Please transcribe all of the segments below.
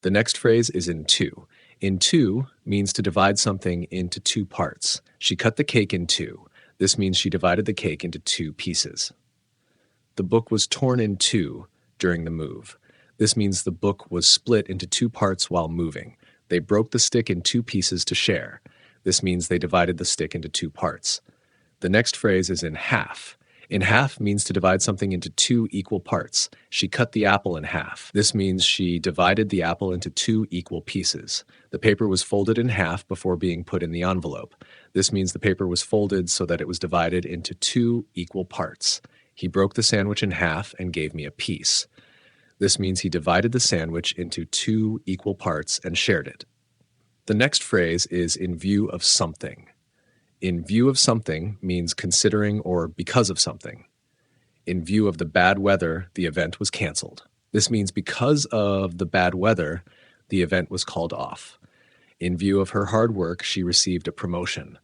The next phrase is in two. In two means to divide something into two parts. She cut the cake in two. This means she divided the cake into two pieces. The book was torn in two during the move. This means the book was split into two parts while moving. They broke the stick in two pieces to share. This means they divided the stick into two parts. The next phrase is in half. In half means to divide something into two equal parts. She cut the apple in half. This means she divided the apple into two equal pieces. The paper was folded in half before being put in the envelope. This means the paper was folded so that it was divided into two equal parts. He broke the sandwich in half and gave me a piece. This means he divided the sandwich into two equal parts and shared it. The next phrase is in view of something. In view of something means considering or because of something. In view of the bad weather, the event was canceled. This means because of the bad weather, the event was called off. In view of her hard work, she received a promotion.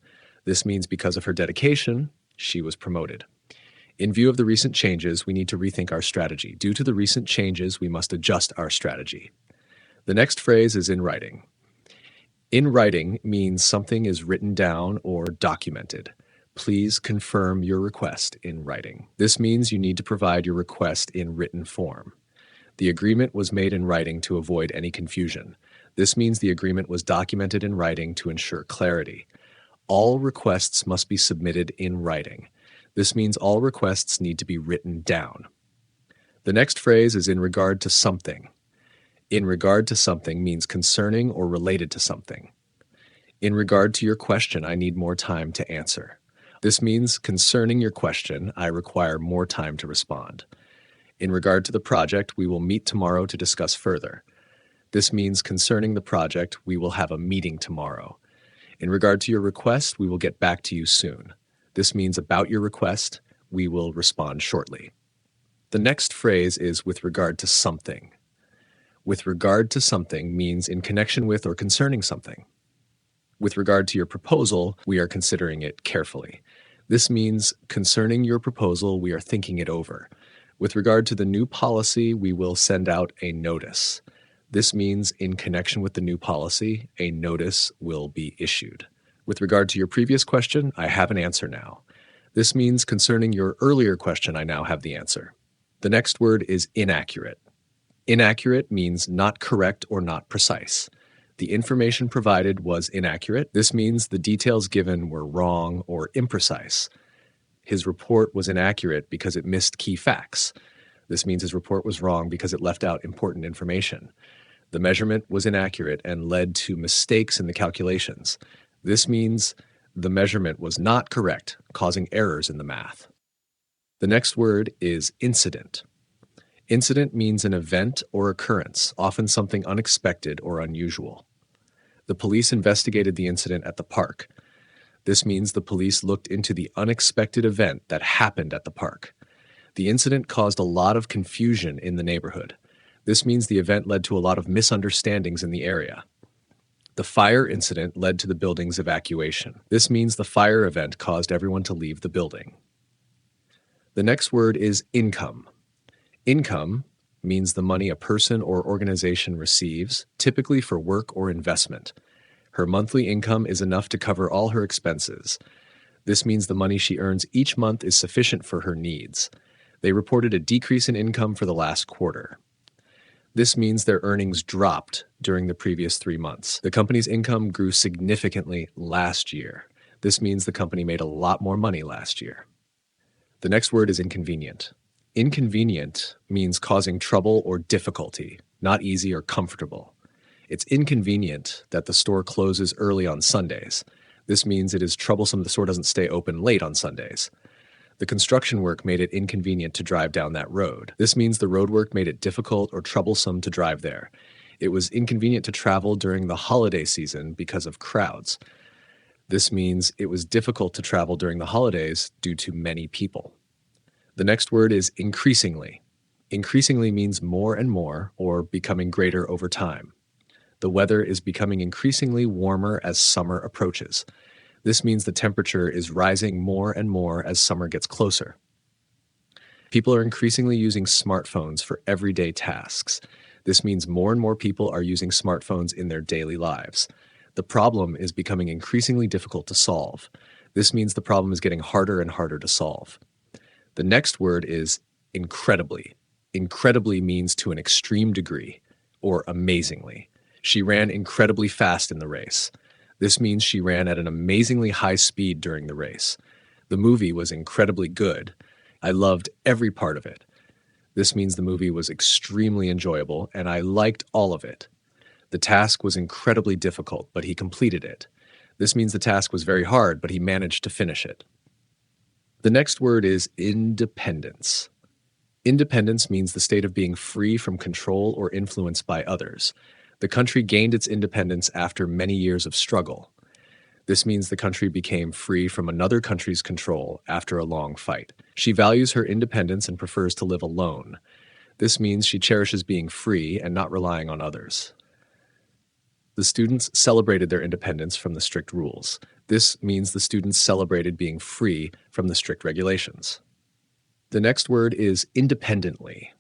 This means because of her dedication, she was promoted. In view of the recent changes, we need to rethink our strategy. Due to the recent changes, we must adjust our strategy. The next phrase is in writing. In writing means something is written down or documented. Please confirm your request in writing. This means you need to provide your request in written form. The agreement was made in writing to avoid any confusion. This means the agreement was documented in writing to ensure clarity. All requests must be submitted in writing. This means all requests need to be written down. The next phrase is in regard to something. In regard to something means concerning or related to something. In regard to your question, I need more time to answer. This means concerning your question, I require more time to respond. In regard to the project, we will meet tomorrow to discuss further. This means concerning the project, we will have a meeting tomorrow. In regard to your request, we will get back to you soon. This means about your request, we will respond shortly. The next phrase is with regard to something. With regard to something means in connection with or concerning something. With regard to your proposal, we are considering it carefully. This means concerning your proposal, we are thinking it over. With regard to the new policy, we will send out a notice. This means in connection with the new policy, a notice will be issued. With regard to your previous question, I have an answer now. This means concerning your earlier question, I now have the answer. The next word is inaccurate. Inaccurate means not correct or not precise. The information provided was inaccurate. This means the details given were wrong or imprecise. His report was inaccurate because it missed key facts. This means his report was wrong because it left out important information. The measurement was inaccurate and led to mistakes in the calculations. This means the measurement was not correct, causing errors in the math. The next word is incident. Incident means an event or occurrence, often something unexpected or unusual. The police investigated the incident at the park. This means the police looked into the unexpected event that happened at the park. The incident caused a lot of confusion in the neighborhood. This means the event led to a lot of misunderstandings in the area. The fire incident led to the building's evacuation. This means the fire event caused everyone to leave the building. The next word is income. Income means the money a person or organization receives, typically for work or investment. Her monthly income is enough to cover all her expenses. This means the money she earns each month is sufficient for her needs. They reported a decrease in income for the last quarter. This means their earnings dropped during the previous 3 months. The company's income grew significantly last year. This means the company made a lot more money last year. The next word is inconvenient. Inconvenient means causing trouble or difficulty, not easy or comfortable. It's inconvenient that the store closes early on Sundays. This means it is troublesome the store doesn't stay open late on Sundays. The construction work made it inconvenient to drive down that road. This means the road work made it difficult or troublesome to drive there. It was inconvenient to travel during the holiday season because of crowds. This means it was difficult to travel during the holidays due to many people. The next word is increasingly. Increasingly means more and more or becoming greater over time. The weather is becoming increasingly warmer as summer approaches. This means the temperature is rising more and more as summer gets closer. People are increasingly using smartphones for everyday tasks. This means more and more people are using smartphones in their daily lives. The problem is becoming increasingly difficult to solve. This means the problem is getting harder and harder to solve. The next word is incredibly. Incredibly means to an extreme degree, or amazingly. She ran incredibly fast in the race. This means she ran at an amazingly high speed during the race. The movie was incredibly good. I loved every part of it. This means the movie was extremely enjoyable, and I liked all of it. The task was incredibly difficult, but he completed it. This means the task was very hard, but he managed to finish it. The next word is independence. Independence means the state of being free from control or influence by others. The country gained its independence after many years of struggle. This means the country became free from another country's control after a long fight. She values her independence and prefers to live alone. This means she cherishes being free and not relying on others. The students celebrated their independence from the strict rules. This means the students celebrated being free from the strict regulations. The next word is independently.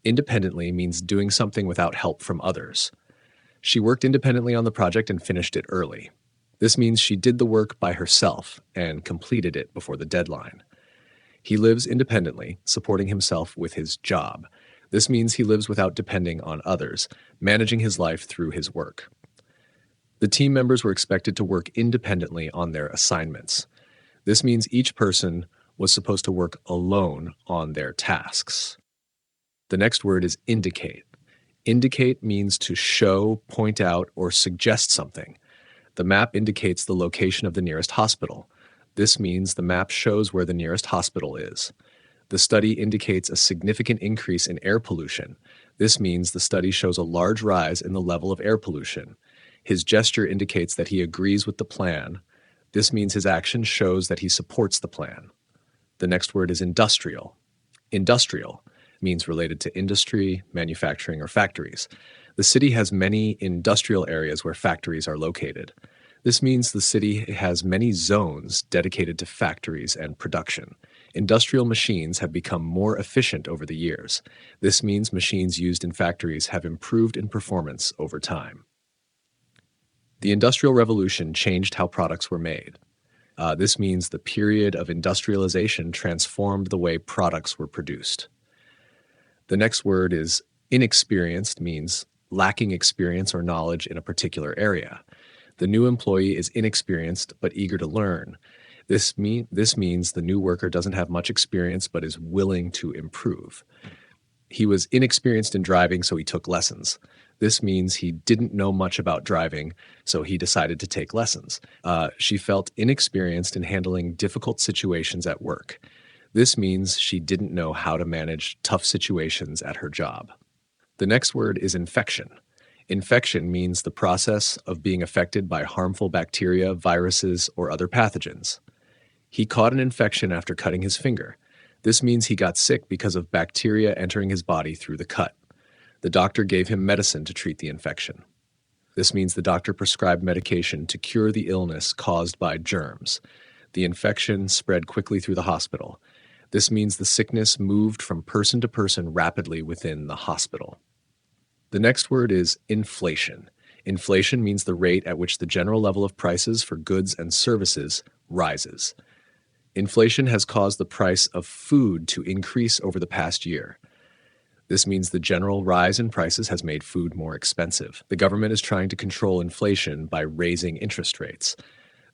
Independently means doing something without help from others. She worked independently on the project and finished it early. This means she did the work by herself and completed it before the deadline. He lives independently, supporting himself with his job. This means he lives without depending on others, managing his life through his work. The team members were expected to work independently on their assignments. This means each person was supposed to work alone on their tasks. The next word is indicate. Indicate means to show, point out, or suggest something. The map indicates the location of the nearest hospital. This means the map shows where the nearest hospital is. The study indicates a significant increase in air pollution. This means the study shows a large rise in the level of air pollution. His gesture indicates that he agrees with the plan. This means his action shows that he supports the plan. The next word is industrial. Industrial means related to industry, manufacturing, or factories. The city has many industrial areas where factories are located. This means the city has many zones dedicated to factories and production. Industrial machines have become more efficient over the years. This means machines used in factories have improved in performance over time. The Industrial Revolution changed how products were made. This means the period of industrialization transformed the way products were produced. The next word is inexperienced, means lacking experience or knowledge in a particular area. The new employee is inexperienced but eager to learn. This means the new worker doesn't have much experience but is willing to improve. He was inexperienced in driving, so he took lessons. This means he didn't know much about driving, so he decided to take lessons. She felt inexperienced in handling difficult situations at work. This means she didn't know how to manage tough situations at her job. The next word is infection. Infection means the process of being affected by harmful bacteria, viruses, or other pathogens. He caught an infection after cutting his finger. This means he got sick because of bacteria entering his body through the cut. The doctor gave him medicine to treat the infection. This means the doctor prescribed medication to cure the illness caused by germs. The infection spread quickly through the hospital. This means the sickness moved from person to person rapidly within the hospital. The next word is inflation. Inflation means the rate at which the general level of prices for goods and services rises. Inflation has caused the price of food to increase over the past year. This means the general rise in prices has made food more expensive. The government is trying to control inflation by raising interest rates.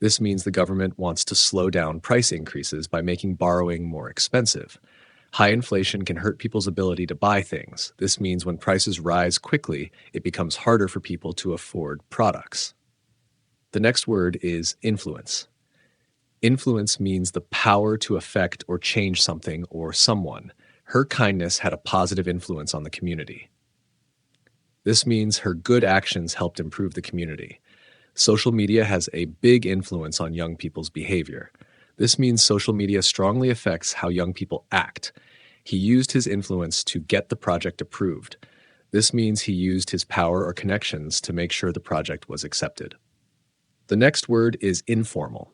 This means the government wants to slow down price increases by making borrowing more expensive. High inflation can hurt people's ability to buy things. This means when prices rise quickly, it becomes harder for people to afford products. The next word is influence. Influence means the power to affect or change something or someone. Her kindness had a positive influence on the community. This means her good actions helped improve the community. Social media has a big influence on young people's behavior. This means social media strongly affects how young people act. He used his influence to get the project approved. This means he used his power or connections to make sure the project was accepted. The next word is informal.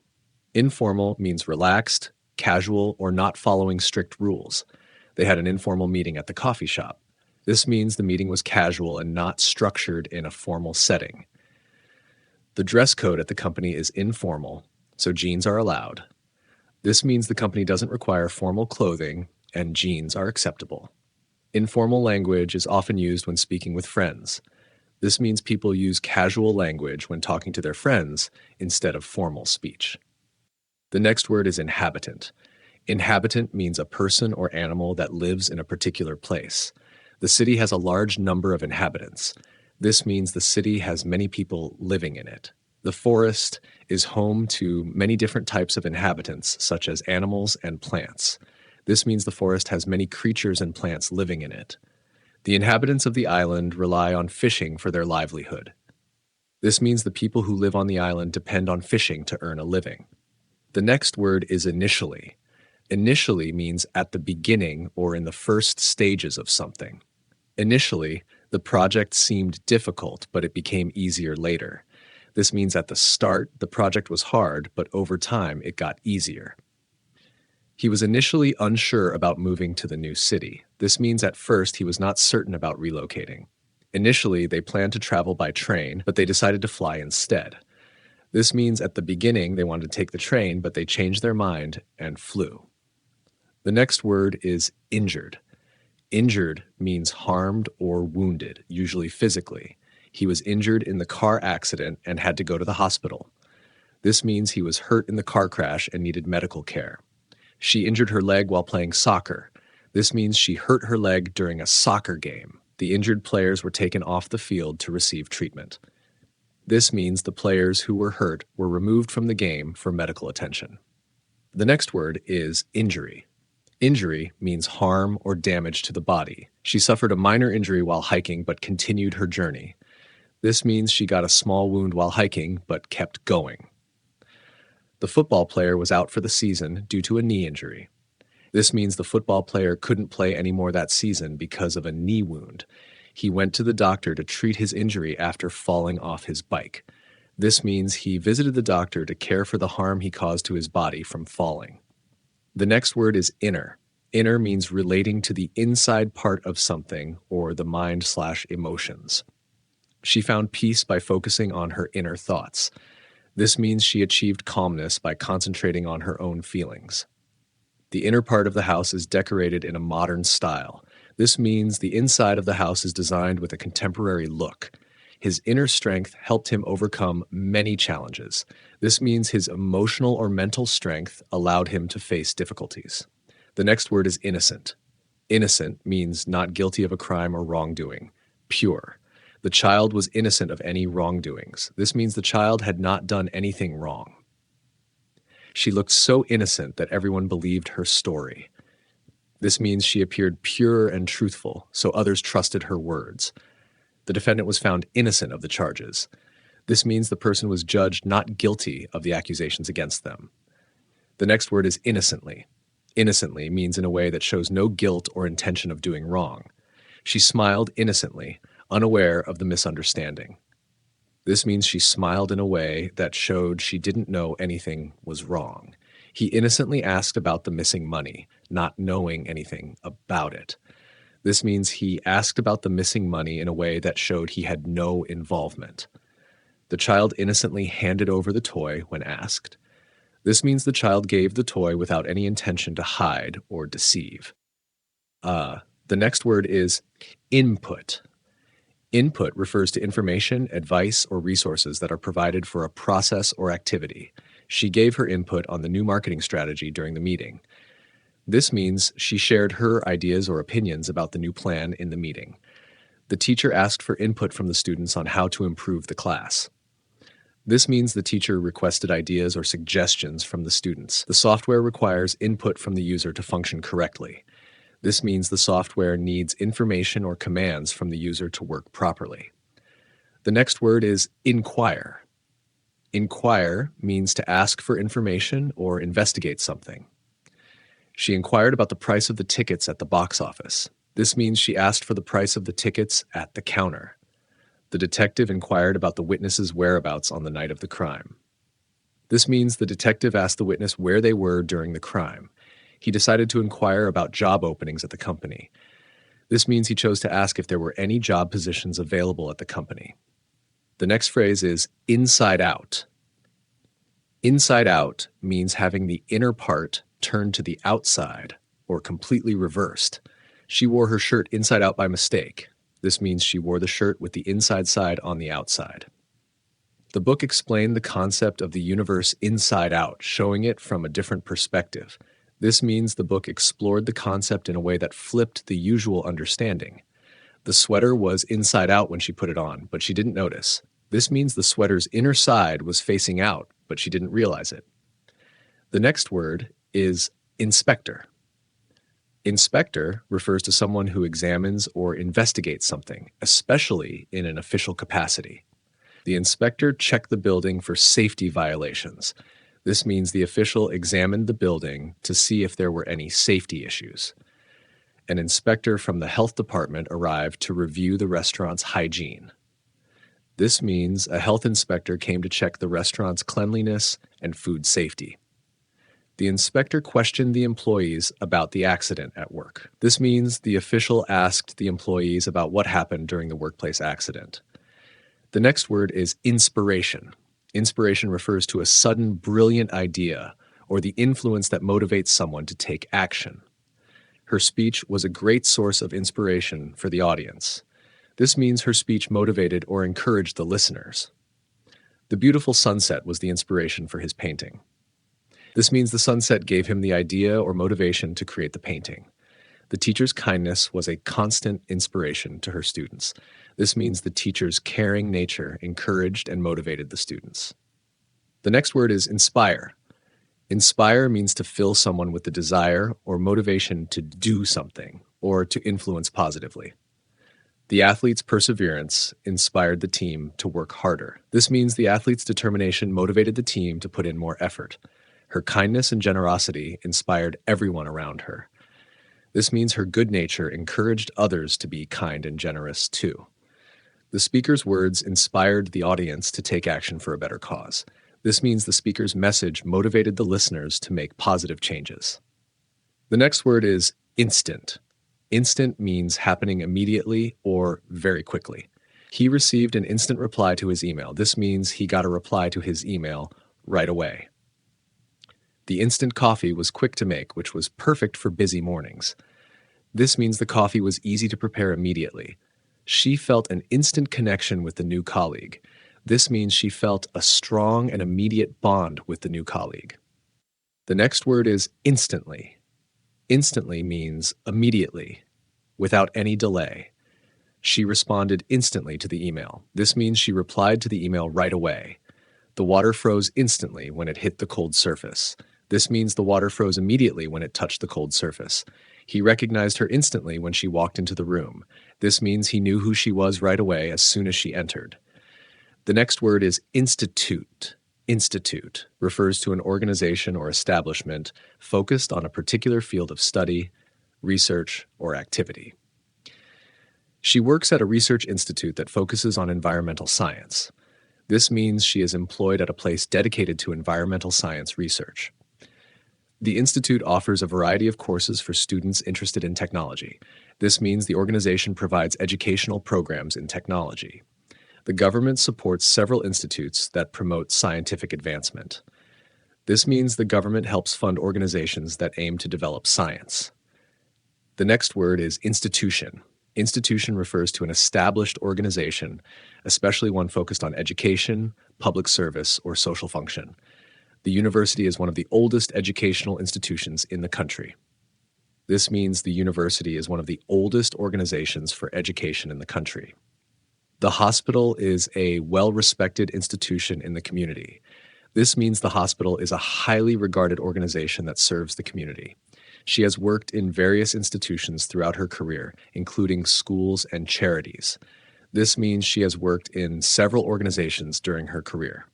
Informal means relaxed, casual, or not following strict rules. They had an informal meeting at the coffee shop. This means the meeting was casual and not structured in a formal setting. The dress code at the company is informal, so jeans are allowed. This means the company doesn't require formal clothing and jeans are acceptable. Informal language is often used when speaking with friends. This means people use casual language when talking to their friends instead of formal speech. The next word is inhabitant. Inhabitant means a person or animal that lives in a particular place. The city has a large number of inhabitants. This means the city has many people living in it. The forest is home to many different types of inhabitants, such as animals and plants. This means the forest has many creatures and plants living in it. The inhabitants of the island rely on fishing for their livelihood. This means the people who live on the island depend on fishing to earn a living. The next word is initially. Initially means at the beginning or in the first stages of something. Initially, the project seemed difficult, but it became easier later. This means at the start, the project was hard, but over time, it got easier. He was initially unsure about moving to the new city. This means at first he was not certain about relocating. Initially, they planned to travel by train, but they decided to fly instead. This means at the beginning they wanted to take the train, but they changed their mind and flew. The next word is injured. Injured means harmed or wounded, usually physically. He was injured in the car accident and had to go to the hospital. This means he was hurt in the car crash and needed medical care. She injured her leg while playing soccer. This means she hurt her leg during a soccer game. The injured players were taken off the field to receive treatment. This means the players who were hurt were removed from the game for medical attention. The next word is injury. Injury means harm or damage to the body. She suffered a minor injury while hiking but continued her journey. This means she got a small wound while hiking but kept going. The football player was out for the season due to a knee injury. This means the football player couldn't play anymore that season because of a knee wound. He went to the doctor to treat his injury after falling off his bike. This means he visited the doctor to care for the harm he caused to his body from falling. The next word is inner. Inner means relating to the inside part of something or the mind/emotions. She found peace by focusing on her inner thoughts. This means she achieved calmness by concentrating on her own feelings. The inner part of the house is decorated in a modern style. This means the inside of the house is designed with a contemporary look. His inner strength helped him overcome many challenges. This means his emotional or mental strength allowed him to face difficulties. The next word is innocent. Innocent means not guilty of a crime or wrongdoing. Pure. The child was innocent of any wrongdoings. This means the child had not done anything wrong. She looked so innocent that everyone believed her story. This means she appeared pure and truthful, so others trusted her words. The defendant was found innocent of the charges. This means the person was judged not guilty of the accusations against them. The next word is innocently. Innocently means in a way that shows no guilt or intention of doing wrong. She smiled innocently, unaware of the misunderstanding. This means she smiled in a way that showed she didn't know anything was wrong. He innocently asked about the missing money, not knowing anything about it. This means he asked about the missing money in a way that showed he had no involvement. The child innocently handed over the toy when asked. This means the child gave the toy without any intention to hide or deceive. The next word is input. Input refers to information, advice, or resources that are provided for a process or activity. She gave her input on the new marketing strategy during the meeting. This means she shared her ideas or opinions about the new plan in the meeting. The teacher asked for input from the students on how to improve the class. This means the teacher requested ideas or suggestions from the students. The software requires input from the user to function correctly. This means the software needs information or commands from the user to work properly. The next word is inquire. Inquire means to ask for information or investigate something. She inquired about the price of the tickets at the box office. This means she asked for the price of the tickets at the counter. The detective inquired about the witness's whereabouts on the night of the crime. This means the detective asked the witness where they were during the crime. He decided to inquire about job openings at the company. This means he chose to ask if there were any job positions available at the company. The next phrase is inside out. Inside out means having the inner part turned to the outside or completely reversed. She wore her shirt inside out by mistake. This means she wore the shirt with the inside side on the outside. The book explained the concept of the universe inside out, showing it from a different perspective. This means the book explored the concept in a way that flipped the usual understanding. The sweater was inside out when she put it on, but she didn't notice. This means the sweater's inner side was facing out, but she didn't realize it. The next word is inspector. Inspector refers to someone who examines or investigates something, especially in an official capacity. The inspector checked the building for safety violations. This means the official examined the building to see if there were any safety issues. An inspector from the health department arrived to review the restaurant's hygiene. This means a health inspector came to check the restaurant's cleanliness and food safety. The inspector questioned the employees about the accident at work. This means the official asked the employees about what happened during the workplace accident. The next word is inspiration. Inspiration refers to a sudden, brilliant idea or the influence that motivates someone to take action. Her speech was a great source of inspiration for the audience. This means her speech motivated or encouraged the listeners. The beautiful sunset was the inspiration for his painting. This means the sunset gave him the idea or motivation to create the painting. The teacher's kindness was a constant inspiration to her students. This means the teacher's caring nature encouraged and motivated the students. The next word is inspire. Inspire means to fill someone with the desire or motivation to do something or to influence positively. The athlete's perseverance inspired the team to work harder. This means the athlete's determination motivated the team to put in more effort. Her kindness and generosity inspired everyone around her. This means her good nature encouraged others to be kind and generous too. The speaker's words inspired the audience to take action for a better cause. This means the speaker's message motivated the listeners to make positive changes. The next word is instant. Instant means happening immediately or very quickly. He received an instant reply to his email. This means he got a reply to his email right away. The instant coffee was quick to make, which was perfect for busy mornings. This means the coffee was easy to prepare immediately. She felt an instant connection with the new colleague. This means she felt a strong and immediate bond with the new colleague. The next word is instantly. Instantly means immediately, without any delay. She responded instantly to the email. This means she replied to the email right away. The water froze instantly when it hit the cold surface. This means the water froze immediately when it touched the cold surface. He recognized her instantly when she walked into the room. This means he knew who she was right away as soon as she entered. The next word is institute. Institute refers to an organization or establishment focused on a particular field of study, research, or activity. She works at a research institute that focuses on environmental science. This means she is employed at a place dedicated to environmental science research. The institute offers a variety of courses for students interested in technology. This means the organization provides educational programs in technology. The government supports several institutes that promote scientific advancement. This means the government helps fund organizations that aim to develop science. The next word is institution. Institution refers to an established organization, especially one focused on education, public service, or social function. The university is one of the oldest educational institutions in the country. This means the university is one of the oldest organizations for education in the country. The hospital is a well-respected institution in the community. This means the hospital is a highly regarded organization that serves the community. She has worked in various institutions throughout her career, including schools and charities. This means she has worked in several organizations during her career.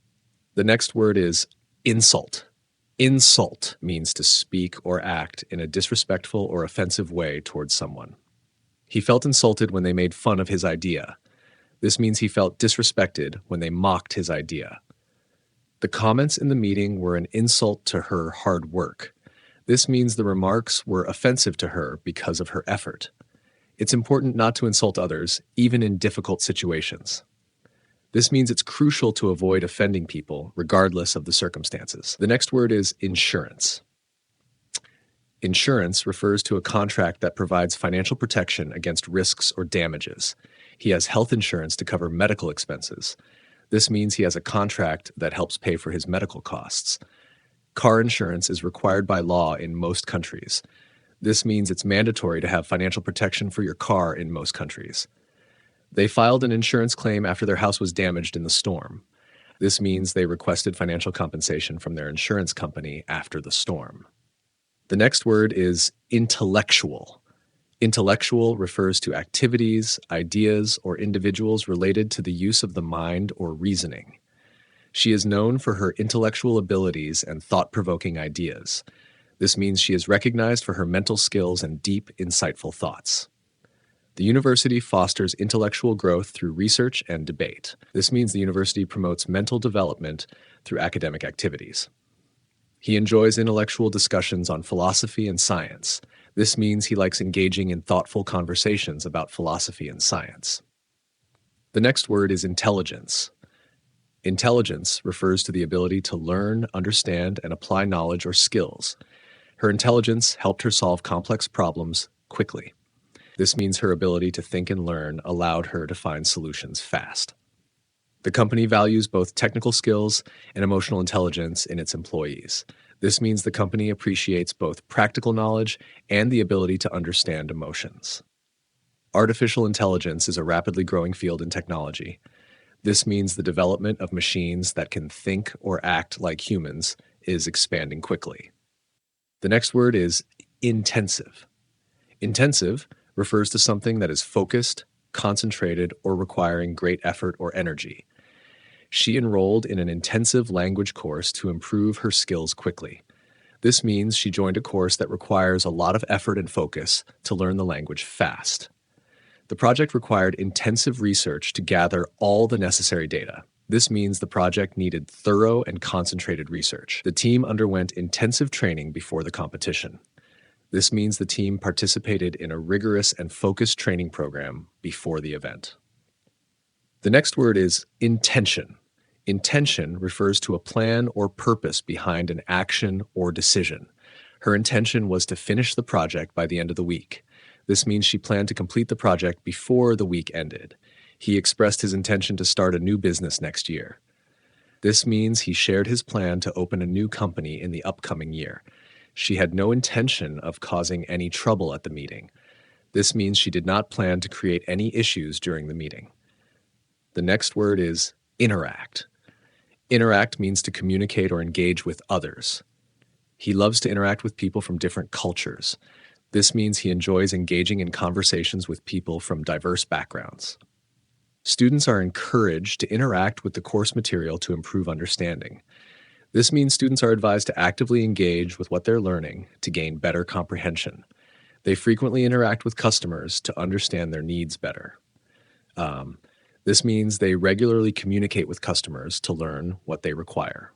The next word is insult. Insult means to speak or act in a disrespectful or offensive way towards someone. He felt insulted when they made fun of his idea. This means he felt disrespected when they mocked his idea. The comments in the meeting were an insult to her hard work. This means the remarks were offensive to her because of her effort. It's important not to insult others, even in difficult situations. This means it's crucial to avoid offending people, regardless of the circumstances. The next word is insurance. Insurance refers to a contract that provides financial protection against risks or damages. He has health insurance to cover medical expenses. This means he has a contract that helps pay for his medical costs. Car insurance is required by law in most countries. This means it's mandatory to have financial protection for your car in most countries. They filed an insurance claim after their house was damaged in the storm. This means they requested financial compensation from their insurance company after the storm. The next word is intellectual. Intellectual refers to activities, ideas, or individuals related to the use of the mind or reasoning. She is known for her intellectual abilities and thought-provoking ideas. This means she is recognized for her mental skills and deep, insightful thoughts. The university fosters intellectual growth through research and debate. This means the university promotes mental development through academic activities. He enjoys intellectual discussions on philosophy and science. This means he likes engaging in thoughtful conversations about philosophy and science. The next word is intelligence. Intelligence refers to the ability to learn, understand, and apply knowledge or skills. Her intelligence helped her solve complex problems quickly. This means her ability to think and learn allowed her to find solutions fast. The company values both technical skills and emotional intelligence in its employees. This means the company appreciates both practical knowledge and the ability to understand emotions. Artificial intelligence is a rapidly growing field in technology. This means the development of machines that can think or act like humans is expanding quickly. The next word is intensive. Intensive refers to something that is focused, concentrated, or requiring great effort or energy. She enrolled in an intensive language course to improve her skills quickly. This means she joined a course that requires a lot of effort and focus to learn the language fast. The project required intensive research to gather all the necessary data. This means the project needed thorough and concentrated research. The team underwent intensive training before the competition. This means the team participated in a rigorous and focused training program before the event. The next word is intention. Intention refers to a plan or purpose behind an action or decision. Her intention was to finish the project by the end of the week. This means she planned to complete the project before the week ended. He expressed his intention to start a new business next year. This means he shared his plan to open a new company in the upcoming year. She had no intention of causing any trouble at the meeting. This means she did not plan to create any issues during the meeting. The next word is interact. Interact means to communicate or engage with others. He loves to interact with people from different cultures. This means he enjoys engaging in conversations with people from diverse backgrounds. Students are encouraged to interact with the course material to improve understanding. This means students are advised to actively engage with what they're learning to gain better comprehension. They frequently interact with customers to understand their needs better. This means they regularly communicate with customers to learn what they require.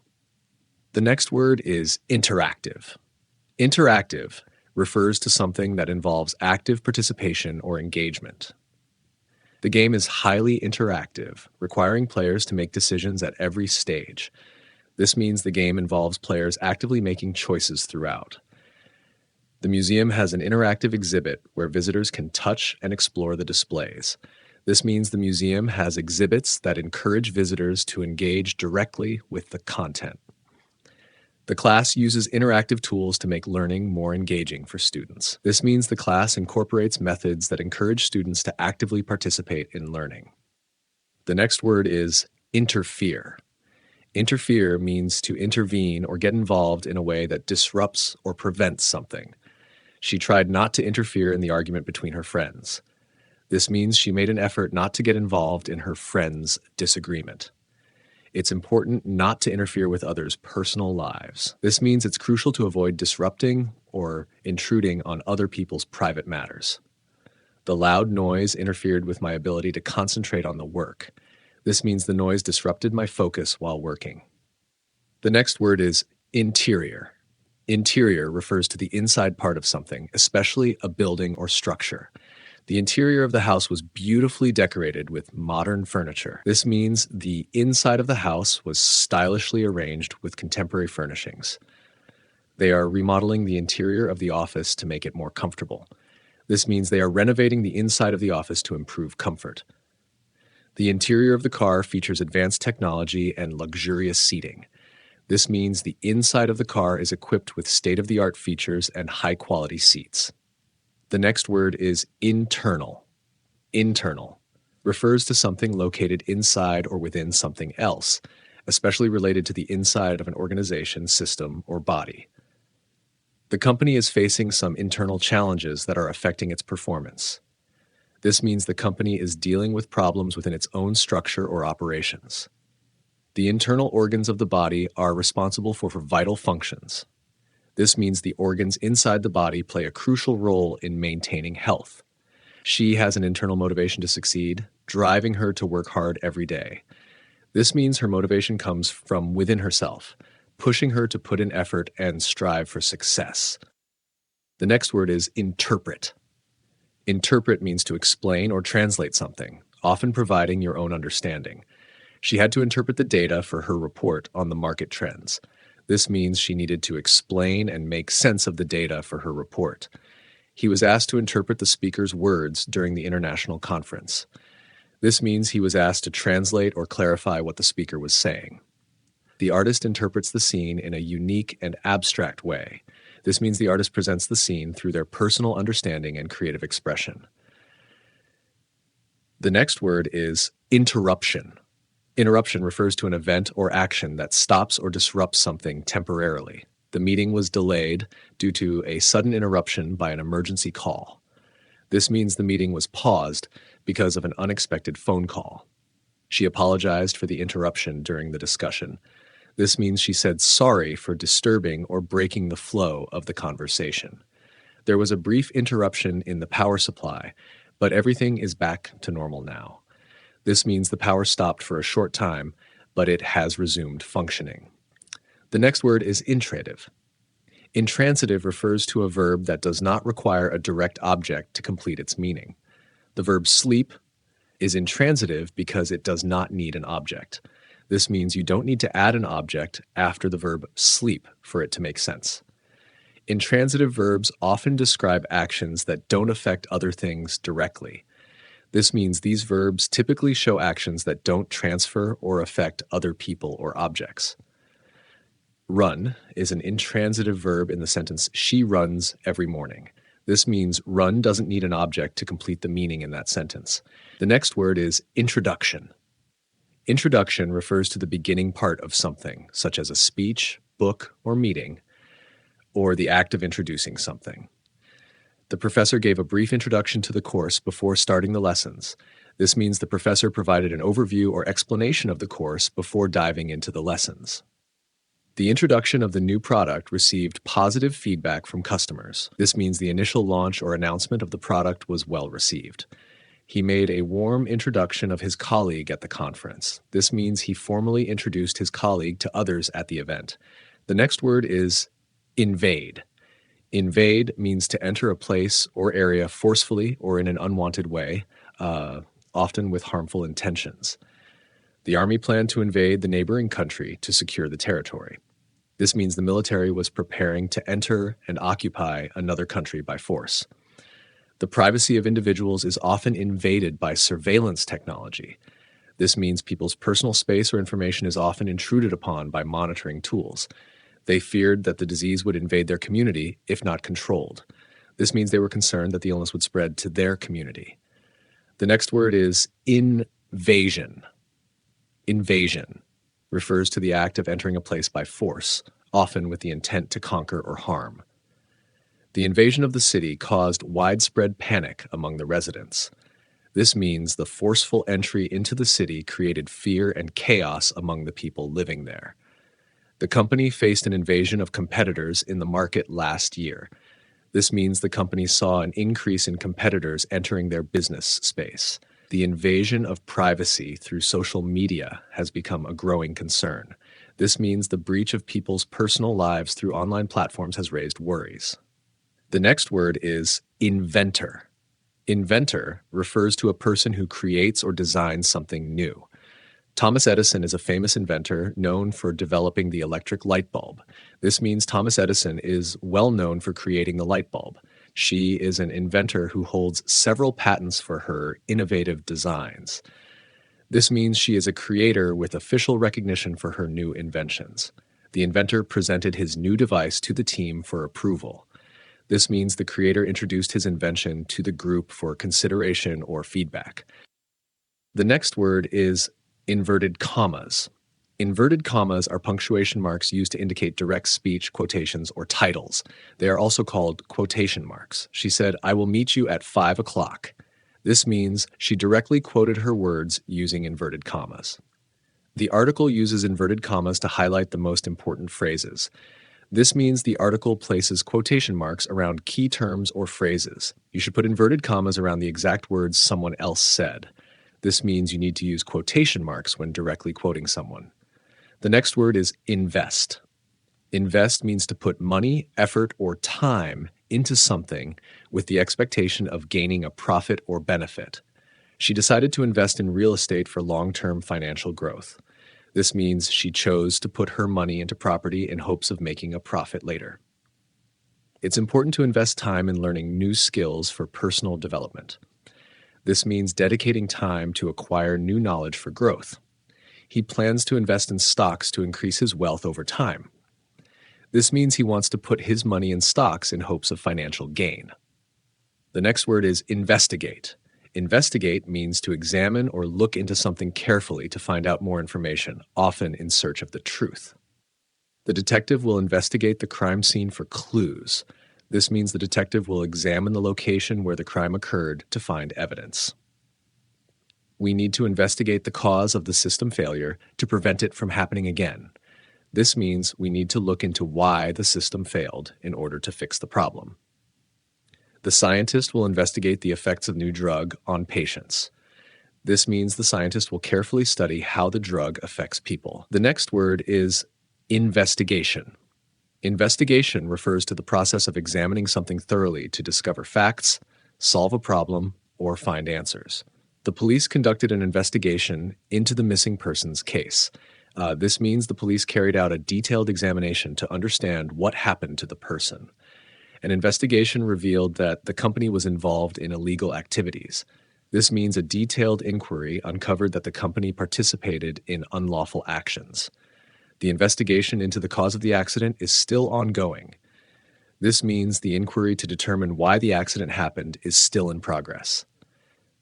The next word is interactive. Interactive refers to something that involves active participation or engagement. The game is highly interactive, requiring players to make decisions at every stage. This means the game involves players actively making choices throughout. The museum has an interactive exhibit where visitors can touch and explore the displays. This means the museum has exhibits that encourage visitors to engage directly with the content. The class uses interactive tools to make learning more engaging for students. This means the class incorporates methods that encourage students to actively participate in learning. The next word is interfere. Interfere means to intervene or get involved in a way that disrupts or prevents something. She tried not to interfere in the argument between her friends. This means she made an effort not to get involved in her friends' disagreement. It's important not to interfere with others' personal lives. This means it's crucial to avoid disrupting or intruding on other people's private matters. The loud noise interfered with my ability to concentrate on the work. This means the noise disrupted my focus while working. The next word is interior. Interior refers to the inside part of something, especially a building or structure. The interior of the house was beautifully decorated with modern furniture. This means the inside of the house was stylishly arranged with contemporary furnishings. They are remodeling the interior of the office to make it more comfortable. This means they are renovating the inside of the office to improve comfort. The interior of the car features advanced technology and luxurious seating. This means the inside of the car is equipped with state-of-the-art features and high-quality seats. The next word is internal. Internal refers to something located inside or within something else, especially related to the inside of an organization, system, or body. The company is facing some internal challenges that are affecting its performance. This means the company is dealing with problems within its own structure or operations. The internal organs of the body are responsible for vital functions. This means the organs inside the body play a crucial role in maintaining health. She has an internal motivation to succeed, driving her to work hard every day. This means her motivation comes from within herself, pushing her to put in effort and strive for success. The next word is interpret. Interpret means to explain or translate something, often providing your own understanding. She had to interpret the data for her report on the market trends. This means she needed to explain and make sense of the data for her report. He was asked to interpret the speaker's words during the international conference. This means he was asked to translate or clarify what the speaker was saying. The artist interprets the scene in a unique and abstract way. This means the artist presents the scene through their personal understanding and creative expression. The next word is interruption. Interruption refers to an event or action that stops or disrupts something temporarily. The meeting was delayed due to a sudden interruption by an emergency call. This means the meeting was paused because of an unexpected phone call. She apologized for the interruption during the discussion. This means she said sorry for disturbing or breaking the flow of the conversation. There was a brief interruption in the power supply, but everything is back to normal now. This means the power stopped for a short time, but it has resumed functioning. The next word is intransitive. Intransitive refers to a verb that does not require a direct object to complete its meaning. The verb sleep is intransitive because it does not need an object. This means you don't need to add an object after the verb sleep for it to make sense. Intransitive verbs often describe actions that don't affect other things directly. This means these verbs typically show actions that don't transfer or affect other people or objects. Run is an intransitive verb in the sentence, she runs every morning. This means run doesn't need an object to complete the meaning in that sentence. The next word is introduction. Introduction refers to the beginning part of something, such as a speech, book, or meeting, or the act of introducing something. The professor gave a brief introduction to the course before starting the lessons. This means the professor provided an overview or explanation of the course before diving into the lessons. The introduction of the new product received positive feedback from customers. This means the initial launch or announcement of the product was well received. He made a warm introduction of his colleague at the conference. This means he formally introduced his colleague to others at the event. The next word is invade. Invade means to enter a place or area forcefully or in an unwanted way, often with harmful intentions. The army planned to invade the neighboring country to secure the territory. This means the military was preparing to enter and occupy another country by force. The privacy of individuals is often invaded by surveillance technology. This means people's personal space or information is often intruded upon by monitoring tools. They feared that the disease would invade their community if not controlled. This means they were concerned that the illness would spread to their community. The next word is invasion. Invasion refers to the act of entering a place by force, often with the intent to conquer or harm. The invasion of the city caused widespread panic among the residents. This means the forceful entry into the city created fear and chaos among the people living there. The company faced an invasion of competitors in the market last year. This means the company saw an increase in competitors entering their business space. The invasion of privacy through social media has become a growing concern. This means the breach of people's personal lives through online platforms has raised worries. The next word is inventor. Inventor refers to a person who creates or designs something new. Thomas Edison is a famous inventor known for developing the electric light bulb. This means Thomas Edison is well known for creating the light bulb. She is an inventor who holds several patents for her innovative designs. This means she is a creator with official recognition for her new inventions. The inventor presented his new device to the team for approval. This means the creator introduced his invention to the group for consideration or feedback. The next word is inverted commas. Inverted commas are punctuation marks used to indicate direct speech, quotations, or titles. They are also called quotation marks. She said, "I will meet you at 5 o'clock." This means she directly quoted her words using inverted commas. The article uses inverted commas to highlight the most important phrases. This means the article places quotation marks around key terms or phrases. You should put inverted commas around the exact words someone else said. This means you need to use quotation marks when directly quoting someone. The next word is invest. Invest means to put money, effort, or time into something with the expectation of gaining a profit or benefit. She decided to invest in real estate for long-term financial growth. This means she chose to put her money into property in hopes of making a profit later. It's important to invest time in learning new skills for personal development. This means dedicating time to acquire new knowledge for growth. He plans to invest in stocks to increase his wealth over time. This means he wants to put his money in stocks in hopes of financial gain. The next word is investigate. Investigate means to examine or look into something carefully to find out more information, often in search of the truth. The detective will investigate the crime scene for clues. This means the detective will examine the location where the crime occurred to find evidence. We need to investigate the cause of the system failure to prevent it from happening again. This means we need to look into why the system failed in order to fix the problem. The scientist will investigate the effects of new drug on patients. This means the scientist will carefully study how the drug affects people. The next word is investigation. Investigation refers to the process of examining something thoroughly to discover facts, solve a problem, or find answers. The police conducted an investigation into the missing persons case. This means the police carried out a detailed examination to understand what happened to the person. An investigation revealed that the company was involved in illegal activities. This means a detailed inquiry uncovered that the company participated in unlawful actions. The investigation into the cause of the accident is still ongoing. This means the inquiry to determine why the accident happened is still in progress.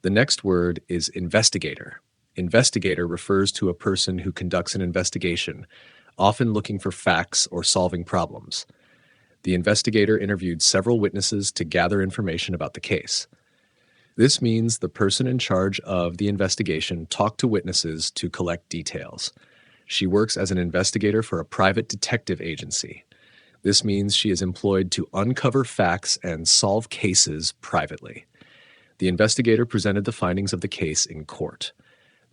The next word is investigator. Investigator refers to a person who conducts an investigation, often looking for facts or solving problems. The investigator interviewed several witnesses to gather information about the case. This means the person in charge of the investigation talked to witnesses to collect details. She works as an investigator for a private detective agency. This means she is employed to uncover facts and solve cases privately. The investigator presented the findings of the case in court.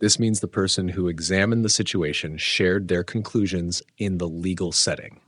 This means the person who examined the situation shared their conclusions in the legal setting.